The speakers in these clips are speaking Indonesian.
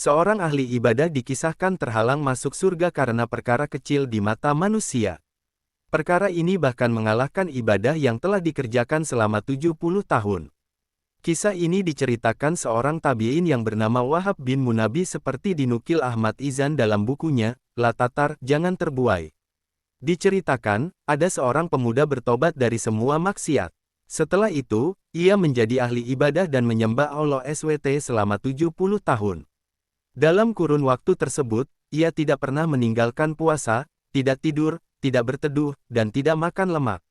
Seorang ahli ibadah dikisahkan terhalang masuk surga karena perkara kecil di mata manusia. Perkara ini bahkan mengalahkan ibadah yang telah dikerjakan selama 70 tahun. Kisah ini diceritakan seorang tabi'in yang bernama Wahab bin Munabi seperti dinukil Ahmad Izan dalam bukunya, La Tatar, Jangan Terbuai. Diceritakan, ada seorang pemuda bertobat dari semua maksiat. Setelah itu, ia menjadi ahli ibadah dan menyembah Allah SWT selama 70 tahun. Dalam kurun waktu tersebut, ia tidak pernah meninggalkan puasa, tidak tidur, tidak berteduh, dan tidak makan lemak.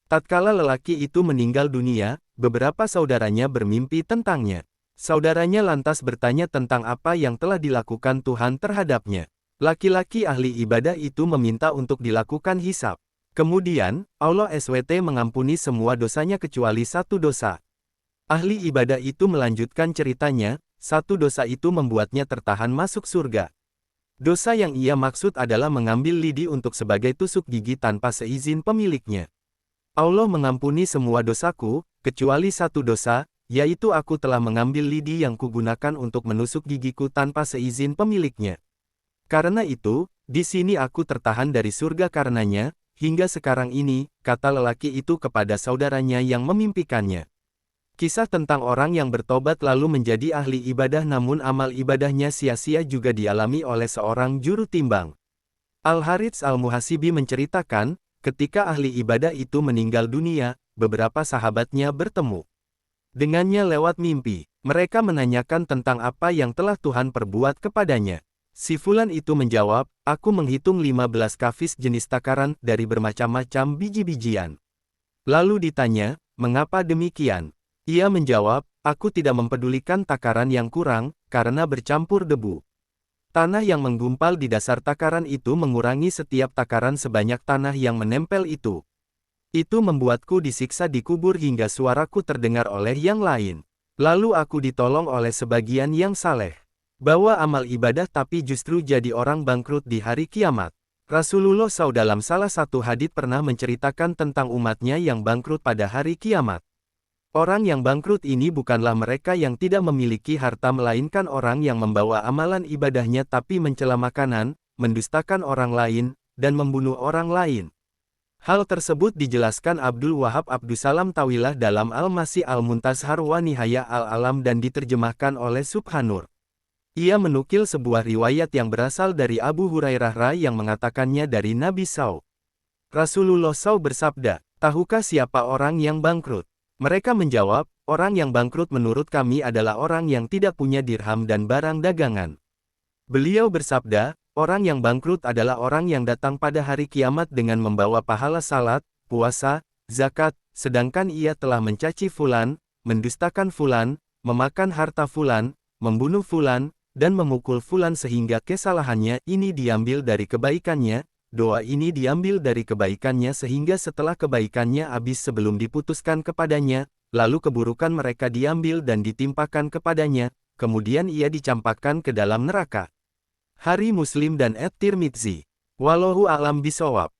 Tatkala lelaki itu meninggal dunia, beberapa saudaranya bermimpi tentangnya. Saudaranya lantas bertanya tentang apa yang telah dilakukan Tuhan terhadapnya. Laki-laki ahli ibadah itu meminta untuk dilakukan hisab. Kemudian, Allah SWT mengampuni semua dosanya kecuali satu dosa. Ahli ibadah itu melanjutkan ceritanya, satu dosa itu membuatnya tertahan masuk surga. Dosa yang ia maksud adalah mengambil lidi untuk sebagai tusuk gigi tanpa seizin pemiliknya. Allah mengampuni semua dosaku, kecuali satu dosa, yaitu aku telah mengambil lidi yang kugunakan untuk menusuk gigiku tanpa seizin pemiliknya. Karena itu, di sini aku tertahan dari surga karenanya, hingga sekarang ini, kata lelaki itu kepada saudaranya yang memimpikannya. Kisah tentang orang yang bertobat lalu menjadi ahli ibadah namun amal ibadahnya sia-sia juga dialami oleh seorang juru timbang. Al-Harits Al-Muhasibi menceritakan, ketika ahli ibadah itu meninggal dunia, beberapa sahabatnya bertemu dengannya lewat mimpi. Mereka menanyakan tentang apa yang telah Tuhan perbuat kepadanya. Si fulan itu menjawab, aku menghitung 15 kafis jenis takaran dari bermacam-macam biji-bijian. Lalu ditanya, mengapa demikian? Ia menjawab, aku tidak mempedulikan takaran yang kurang, karena bercampur debu. Tanah yang menggumpal di dasar takaran itu mengurangi setiap takaran sebanyak tanah yang menempel itu. Itu membuatku disiksa di kubur hingga suaraku terdengar oleh yang lain. Lalu aku ditolong oleh sebagian yang saleh. Bawa amal ibadah tapi justru jadi orang bangkrut di hari kiamat. Rasulullah SAW dalam salah satu hadits pernah menceritakan tentang umatnya yang bangkrut pada hari kiamat. Orang yang bangkrut ini bukanlah mereka yang tidak memiliki harta melainkan orang yang membawa amalan ibadahnya tapi mencela makanan, mendustakan orang lain, dan membunuh orang lain. Hal tersebut dijelaskan Abdul Wahab Abdussalam Tawilah dalam Al-Masih Al-Muntazhar wa Nihaya Al-Alam dan diterjemahkan oleh Subhanur. Ia menukil sebuah riwayat yang berasal dari Abu Hurairah yang mengatakannya dari Nabi SAW. Rasulullah SAW bersabda, tahukah siapa orang yang bangkrut? Mereka menjawab, orang yang bangkrut menurut kami adalah orang yang tidak punya dirham dan barang dagangan. Beliau bersabda, orang yang bangkrut adalah orang yang datang pada hari kiamat dengan membawa pahala salat, puasa, zakat, sedangkan ia telah mencaci fulan, mendustakan fulan, memakan harta fulan, membunuh fulan, dan memukul fulan sehingga kesalahannya ini diambil dari kebaikannya, doa ini diambil dari kebaikannya sehingga setelah kebaikannya habis sebelum diputuskan kepadanya, lalu keburukan mereka diambil dan ditimpakan kepadanya, kemudian ia dicampakkan ke dalam neraka. Hari Muslim dan At-Tirmidzi. Wallahu a'lam bishawab.